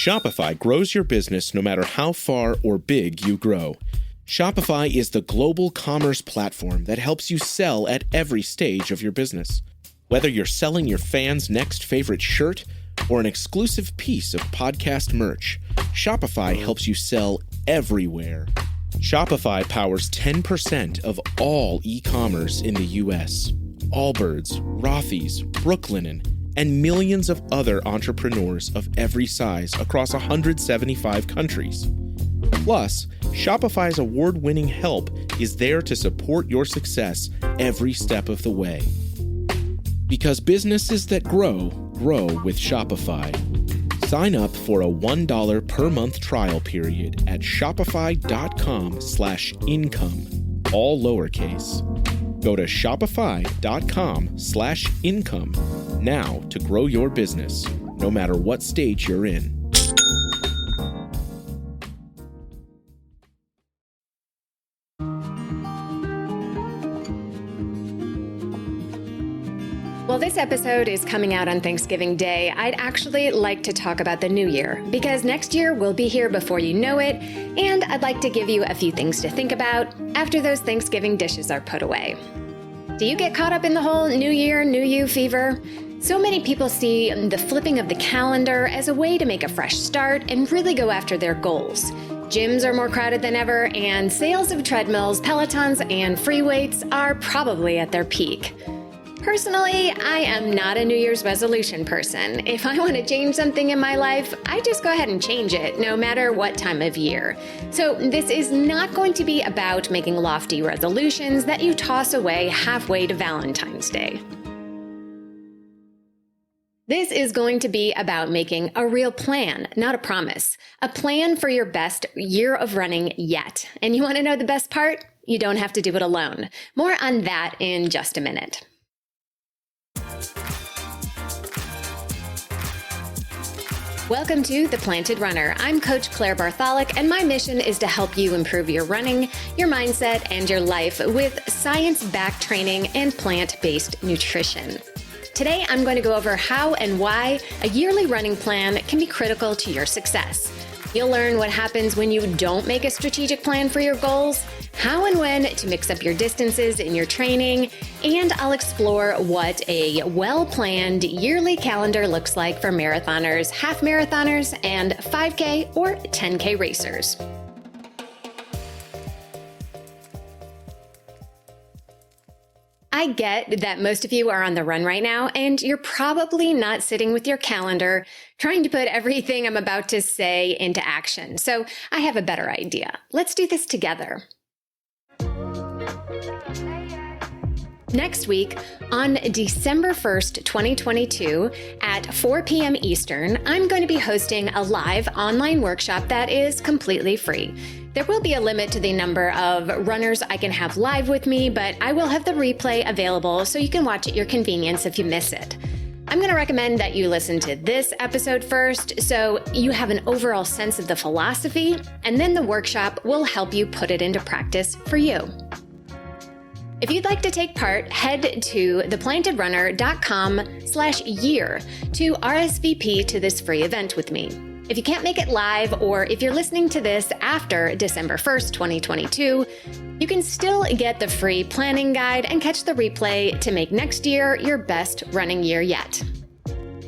Shopify grows your business no matter how far or big you grow. Shopify is the global commerce platform that helps you sell at every stage of your business. Whether you're selling your fans' next favorite shirt or an exclusive piece of podcast merch, Shopify helps you sell everywhere. Shopify powers 10% of all e-commerce in the U.S. Allbirds, Rothy's, Brooklinen, and millions of other entrepreneurs of every size across 175 countries. Plus, Shopify's award-winning help is there to support your success every step of the way. Because businesses that grow, grow with Shopify. Sign up for a $1 per month trial period at shopify.com/income, all lowercase. Go to shopify.com/income now to grow your business, no matter what stage you're in. Well, this episode is coming out on Thanksgiving Day. I'd actually like to talk about the new year, because next year will be here before you know it, and I'd like to give you a few things to think about after those Thanksgiving dishes are put away. Do you get caught up in the whole New Year, New You fever? So many people see the flipping of the calendar as a way to make a fresh start and really go after their goals. Gyms are more crowded than ever, and sales of treadmills, Pelotons, and free weights are probably at their peak. Personally, I am not a New Year's resolution person. If I want to change something in my life, I just go ahead and change it, no matter what time of year. So this is not going to be about making lofty resolutions that you toss away halfway to Valentine's Day. This is going to be about making a real plan, not a promise. A plan for your best year of running yet. And you want to know the best part? You don't have to do it alone. More on that in just a minute. Welcome to The Planted Runner. I'm Coach Claire Bartholic, and my mission is to help you improve your running, your mindset, and your life with science-backed training and plant-based nutrition. Today, I'm going to go over how and why a yearly running plan can be critical to your success. You'll learn what happens when you don't make a strategic plan for your goals, how and when to mix up your distances in your training, and I'll explore what a well-planned yearly calendar looks like for marathoners, half marathoners, and 5K or 10K racers. I get that most of you are on the run right now, and you're probably not sitting with your calendar trying to put everything I'm about to say into action. So I have a better idea. Let's do this together. Next week, on December 1st, 2022, at 4 p.m. Eastern, I'm going to be hosting a live online workshop that is completely free. There will be a limit to the number of runners I can have live with me, but I will have the replay available so you can watch at your convenience if you miss it. I'm going to recommend that you listen to this episode first so you have an overall sense of the philosophy, and then the workshop will help you put it into practice for you. If you'd like to take part, head to theplantedrunner.com/year to RSVP to this free event with me. If you can't make it live, or if you're listening to this after December 1st, 2022, you can still get the free planning guide and catch the replay to make next year your best running year yet.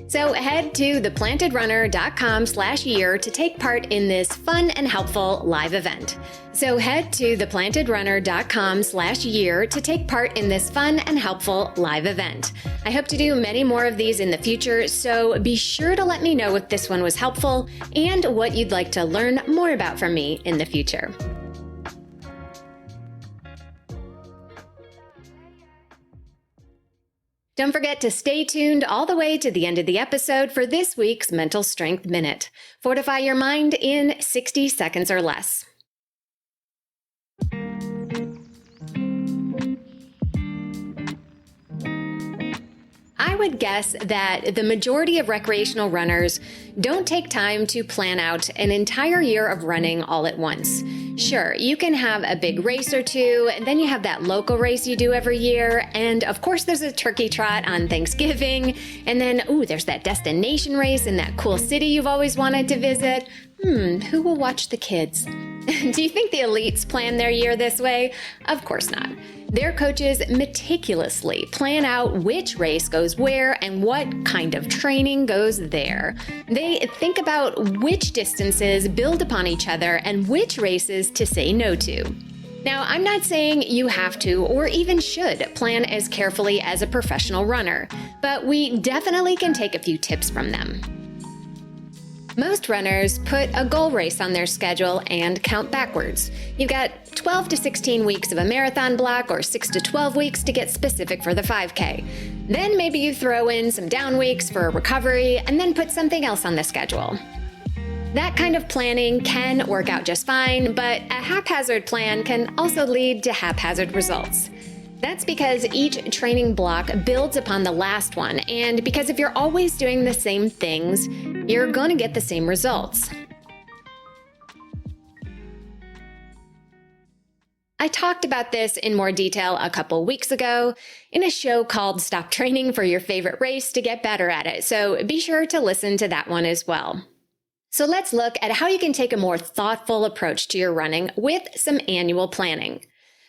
So head to theplantedrunner.com/year to take part in this fun and helpful live event. So head to theplantedrunner.com/year to take part in this fun and helpful live event. I hope to do many more of these in the future, so be sure to let me know if this one was helpful and what you'd like to learn more about from me in the future. Don't forget to stay tuned all the way to the end of the episode for this week's Mental Strength Minute. Fortify your mind in 60 seconds or less. I would guess that the majority of recreational runners don't take time to plan out an entire year of running all at once. Sure, you can have a big race or two, and then you have that local race you do every year, and of course there's a turkey trot on Thanksgiving, and then, there's that destination race in that cool city you've always wanted to visit. Who will watch the kids? Do you think the elites plan their year this way? Of course not. Their coaches meticulously plan out which race goes where and what kind of training goes there. They think about which distances build upon each other and which races to say no to. Now, I'm not saying you have to or even should plan as carefully as a professional runner, but we definitely can take a few tips from them. Most runners put a goal race on their schedule and count backwards. You've got 12 to 16 weeks of a marathon block or 6 to 12 weeks to get specific for the 5K. Then maybe you throw in some down weeks for recovery and then put something else on the schedule. That kind of planning can work out just fine, but a haphazard plan can also lead to haphazard results. That's because each training block builds upon the last one, and because if you're always doing the same things, you're going to get the same results. I talked about this in more detail a couple weeks ago in a show called Stop Training for Your Favorite Race to Get Better at It, so be sure to listen to that one as well. So let's look at how you can take a more thoughtful approach to your running with some annual planning.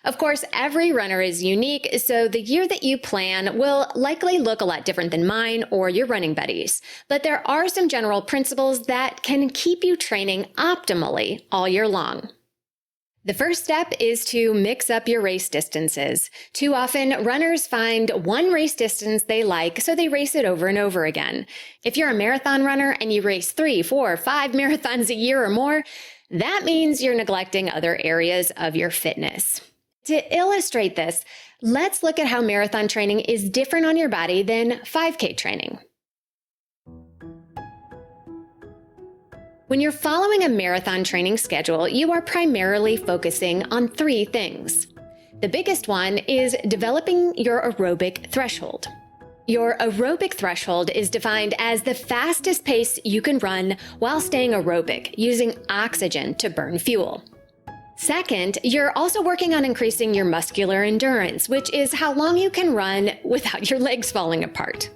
Of course, every runner is unique, so the year that you plan will likely look a lot different than mine or your running buddies. But there are some general principles that can keep you training optimally all year long. The first step is to mix up your race distances. Too often, runners find one race distance they like, so they race it over and over again. If you're a marathon runner and you race 3, 4, 5 marathons a year or more, that means you're neglecting other areas of your fitness. To illustrate this, let's look at how marathon training is different on your body than 5K training. When you're following a marathon training schedule, you are primarily focusing on 3 things. The biggest one is developing your aerobic threshold. Your aerobic threshold is defined as the fastest pace you can run while staying aerobic, using oxygen to burn fuel. Second, you're also working on increasing your muscular endurance, which is how long you can run without your legs falling apart.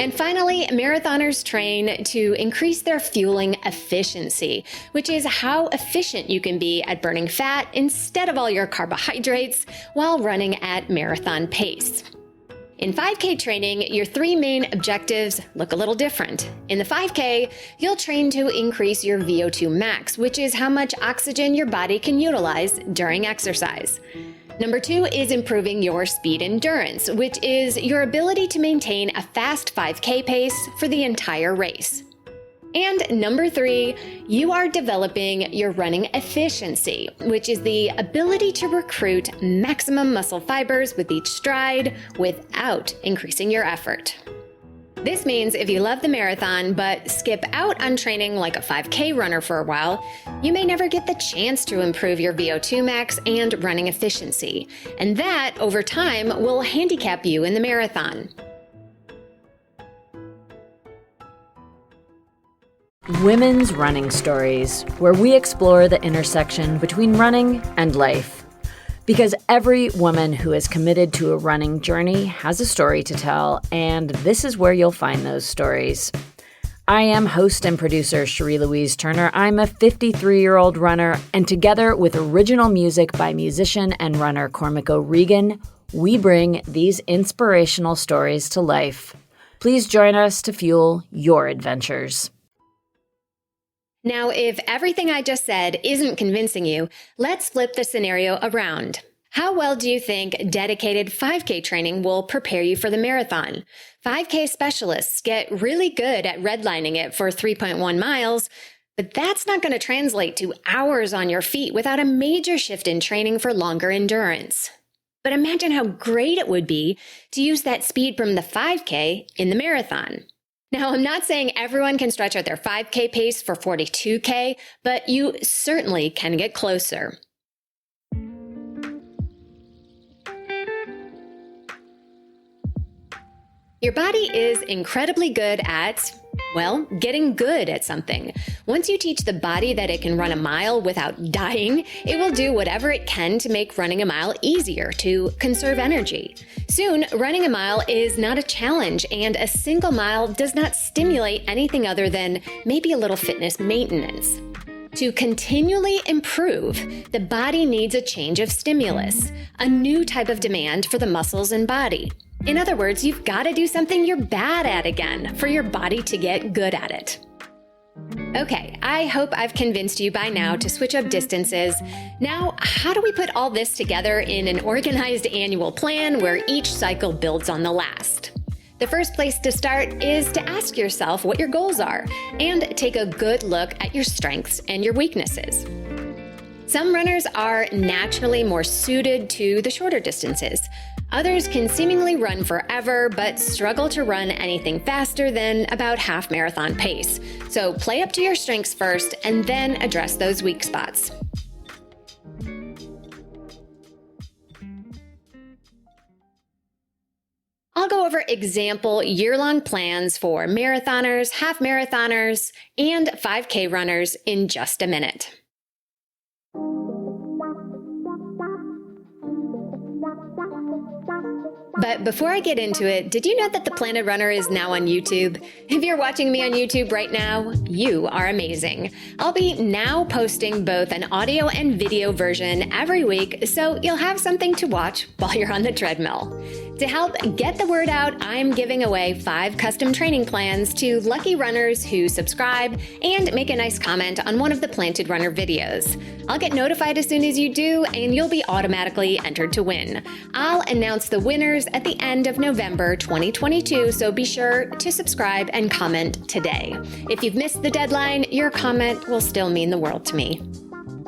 And finally, marathoners train to increase their fueling efficiency, which is how efficient you can be at burning fat instead of all your carbohydrates while running at marathon pace. In 5K training, your 3 main objectives look a little different. In the 5K, you'll train to increase your VO2 max, which is how much oxygen your body can utilize during exercise. Number 2 is improving your speed endurance, which is your ability to maintain a fast 5K pace for the entire race. And number 3, you are developing your running efficiency, which is the ability to recruit maximum muscle fibers with each stride without increasing your effort. This means if you love the marathon but skip out on training like a 5K runner for a while, you may never get the chance to improve your VO2 max and running efficiency. And that, over time, will handicap you in the marathon. Women's Running Stories, where we explore the intersection between running and life. Because every woman who is committed to a running journey has a story to tell, and this is where you'll find those stories. I am host and producer Cherie Louise Turner. I'm a 53-year-old runner, and together with original music by musician and runner Cormac O'Regan, we bring these inspirational stories to life. Please join us to fuel your adventures. Now, if everything I just said isn't convincing you, let's flip the scenario around. How well do you think dedicated 5K training will prepare you for the marathon? 5K specialists get really good at redlining it for 3.1 miles, but that's not going to translate to hours on your feet without a major shift in training for longer endurance. But imagine how great it would be to use that speed from the 5K in the marathon. Now, I'm not saying everyone can stretch out their 5K pace for 42K, but you certainly can get closer. Your body is incredibly good at, well, getting good at something. Once you teach the body that it can run a mile without dying, it will do whatever it can to make running a mile easier, to conserve energy. Soon, running a mile is not a challenge, and a single mile does not stimulate anything other than maybe a little fitness maintenance. To continually improve, the body needs a change of stimulus, a new type of demand for the muscles and body. In other words, you've got to do something you're bad at again for your body to get good at it. Okay, I hope I've convinced you by now to switch up distances. Now, how do we put all this together in an organized annual plan where each cycle builds on the last? The first place to start is to ask yourself what your goals are and take a good look at your strengths and your weaknesses. Some runners are naturally more suited to the shorter distances. Others can seemingly run forever, but struggle to run anything faster than about half marathon pace. So play up to your strengths first and then address those weak spots. I'll go over example year-long plans for marathoners, half marathoners, and 5K runners in just a minute. But before I get into it, did you know that the Planted Runner is now on YouTube? If you're watching me on YouTube right now, you are amazing. I'll be now posting both an audio and video version every week, so you'll have something to watch while you're on the treadmill. To help get the word out, I'm giving away 5 custom training plans to lucky runners who subscribe and make a nice comment on one of the Planted Runner videos. I'll get notified as soon as you do, and you'll be automatically entered to win. I'll announce the winners at the end of November 2022, so be sure to subscribe and comment today. If you've missed the deadline, your comment will still mean the world to me.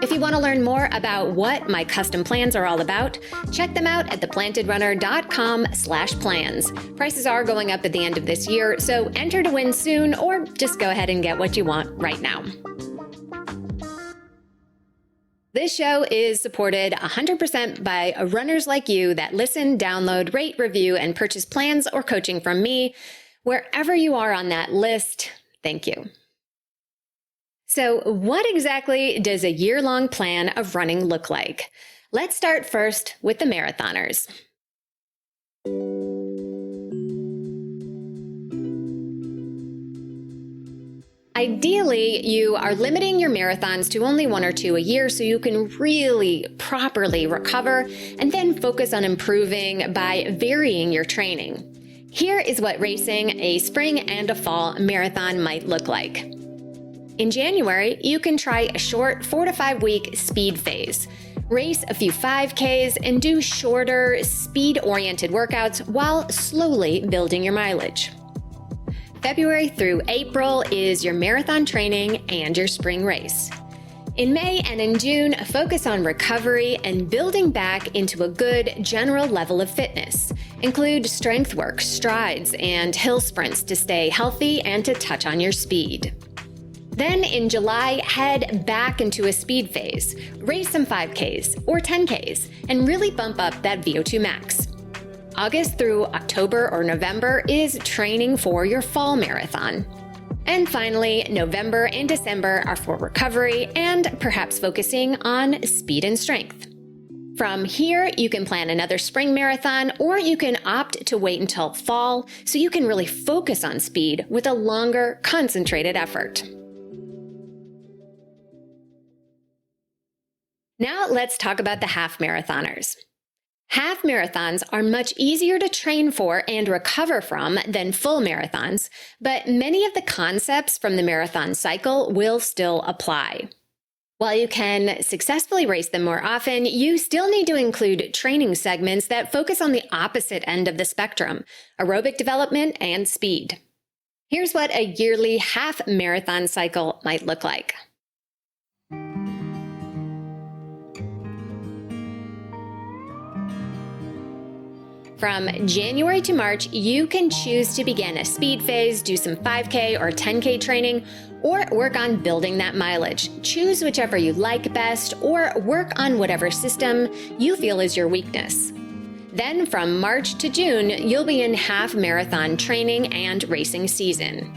If you want to learn more about what my custom plans are all about, check them out at theplantedrunner.com/plans. Prices are going up at the end of this year, so enter to win soon or just go ahead and get what you want right now. This show is supported 100% by runners like you that listen, download, rate, review, and purchase plans or coaching from me. Wherever you are on that list, thank you. So what exactly does a year-long plan of running look like? Let's start first with the marathoners. Ideally, you are limiting your marathons to only 1 or 2 a year so you can really properly recover and then focus on improving by varying your training. Here is what racing a spring and a fall marathon might look like. In January, you can try a short 4 to 5 week speed phase. Race a few 5Ks and do shorter, speed-oriented workouts while slowly building your mileage. February through April is your marathon training and your spring race. In May and in June, focus on recovery and building back into a good general level of fitness. Include strength work, strides, and hill sprints to stay healthy and to touch on your speed. Then in July, head back into a speed phase. Race some 5Ks or 10Ks and really bump up that VO2 max. August through October or November is training for your fall marathon. And finally, November and December are for recovery and perhaps focusing on speed and strength. From here, you can plan another spring marathon, or you can opt to wait until fall so you can really focus on speed with a longer, concentrated effort. Now let's talk about the half marathoners. Half marathons are much easier to train for and recover from than full marathons, but many of the concepts from the marathon cycle will still apply. While you can successfully race them more often, you still need to include training segments that focus on the opposite end of the spectrum, aerobic development and speed. Here's what a yearly half marathon cycle might look like. From January to March, you can choose to begin a speed phase, do some 5K or 10K training, or work on building that mileage. Choose whichever you like best, or work on whatever system you feel is your weakness. Then from March to June, you'll be in half marathon training and racing season.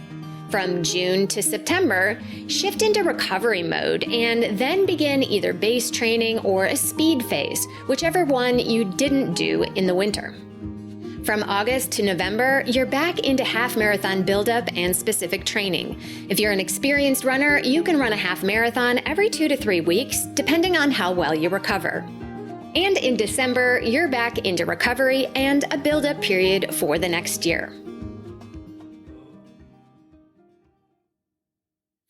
From June to September, shift into recovery mode and then begin either base training or a speed phase, whichever one you didn't do in the winter. From August to November, you're back into half marathon buildup and specific training. If you're an experienced runner, you can run a half marathon every 2 to 3 weeks, depending on how well you recover. And in December, you're back into recovery and a buildup period for the next year.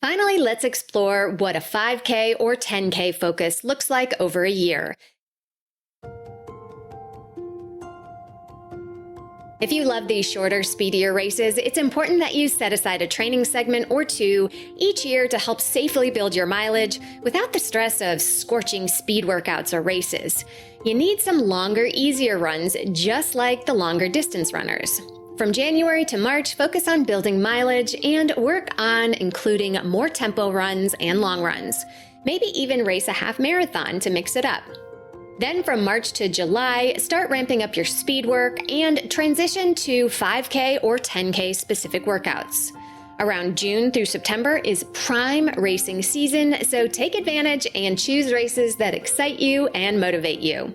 Finally, let's explore what a 5K or 10K focus looks like over a year. If you love these shorter, speedier races, it's important that you set aside a training segment or two each year to help safely build your mileage without the stress of scorching speed workouts or races. You need some longer, easier runs, just like the longer distance runners. From January to March, focus on building mileage and work on including more tempo runs and long runs. Maybe even race a half marathon to mix it up. Then from March to July, start ramping up your speed work and transition to 5K or 10K specific workouts. Around June through September is prime racing season, so take advantage and choose races that excite you and motivate you.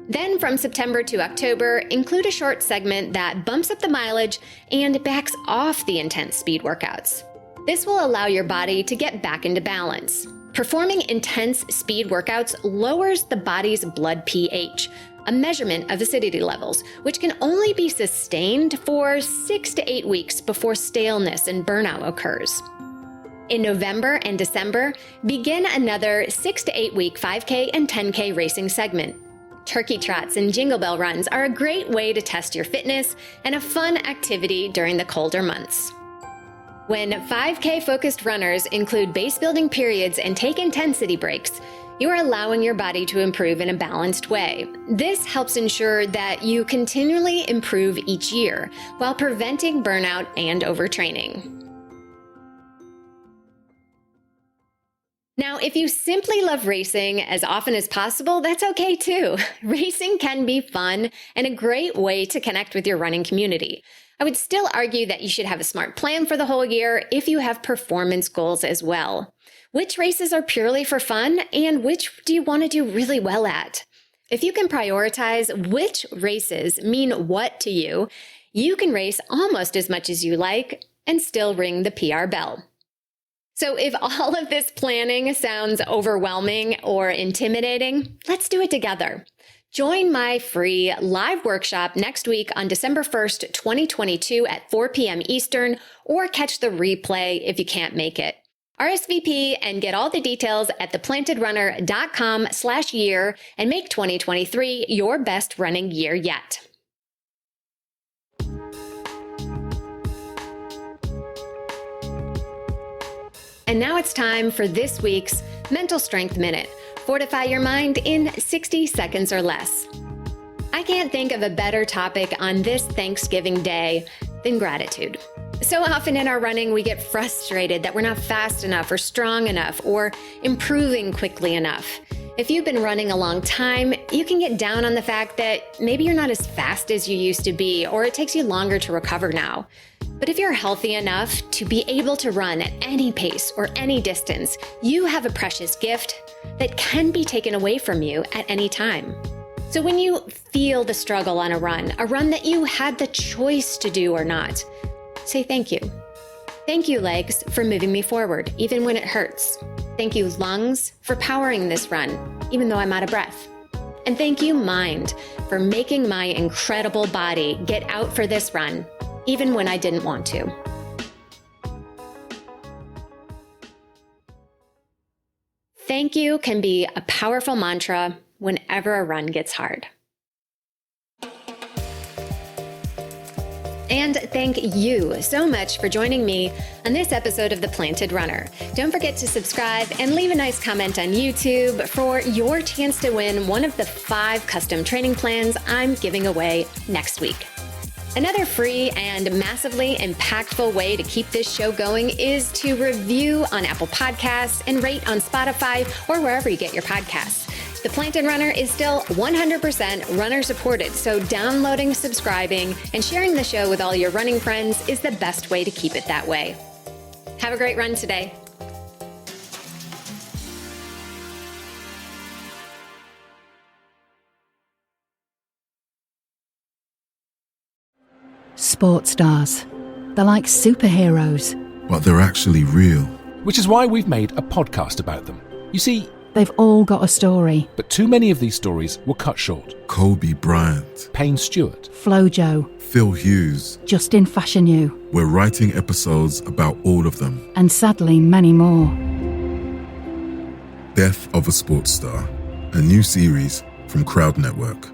Then from September to October, include a short segment that bumps up the mileage and backs off the intense speed workouts. This will allow your body to get back into balance. Performing intense speed workouts lowers the body's blood pH, a measurement of acidity levels, which can only be sustained for 6 to 8 weeks before staleness and burnout occurs. In November and December, begin another 6 to 8 week 5K and 10K racing segment. Turkey trots and jingle bell runs are a great way to test your fitness and a fun activity during the colder months. When 5K focused runners include base building periods and take intensity breaks, you are allowing your body to improve in a balanced way. This helps ensure that you continually improve each year while preventing burnout and overtraining. Now, if you simply love racing as often as possible, that's okay too. Racing can be fun and a great way to connect with your running community. I would still argue that you should have a smart plan for the whole year if you have performance goals as well. Which races are purely for fun and which do you want to do really well at? If you can prioritize which races mean what to you, you can race almost as much as you like and still ring the PR bell. So if all of this planning sounds overwhelming or intimidating, let's do it together. Join my free live workshop next week on December 1st, 2022 at 4 p.m. Eastern, or catch the replay if you can't make it. RSVP and get all the details at theplantedrunner.com/year and make 2023 your best running year yet. And now it's time for this week's Mental Strength Minute. Fortify your mind in 60 seconds or less. I can't think of a better topic on this Thanksgiving Day than gratitude. So often in our running, we get frustrated that we're not fast enough or strong enough or improving quickly enough. If you've been running a long time, you can get down on the fact that maybe you're not as fast as you used to be, or it takes you longer to recover now. But if you're healthy enough to be able to run at any pace or any distance, you have a precious gift that can be taken away from you at any time. So when you feel the struggle on a run that you had the choice to do or not, say thank you. Thank you, legs, for moving me forward, even when it hurts. Thank you, lungs, for powering this run, even though I'm out of breath. And thank you, mind, for making my incredible body get out for this run, even when I didn't want to. Thank you can be a powerful mantra whenever a run gets hard. And thank you so much for joining me on this episode of The Planted Runner. Don't forget to subscribe and leave a nice comment on YouTube for your chance to win one of the 5 custom training plans I'm giving away next week. Another free and massively impactful way to keep this show going is to review on Apple Podcasts and rate on Spotify or wherever you get your podcasts. The Plankton Runner is still 100% runner supported, so downloading, subscribing, and sharing the show with all your running friends is the best way to keep it that way. Have a great run today. Sports stars. They're like superheroes. But they're actually real. Which is why we've made a podcast about them. You see, They've all got a story. but too many of these stories were cut short. Kobe Bryant, Payne Stewart, Flojo, Phil Hughes. Justin Fashanu, We're writing episodes about all of them. and sadly many more. Death of a Sports Star, a new series from Crowd Network.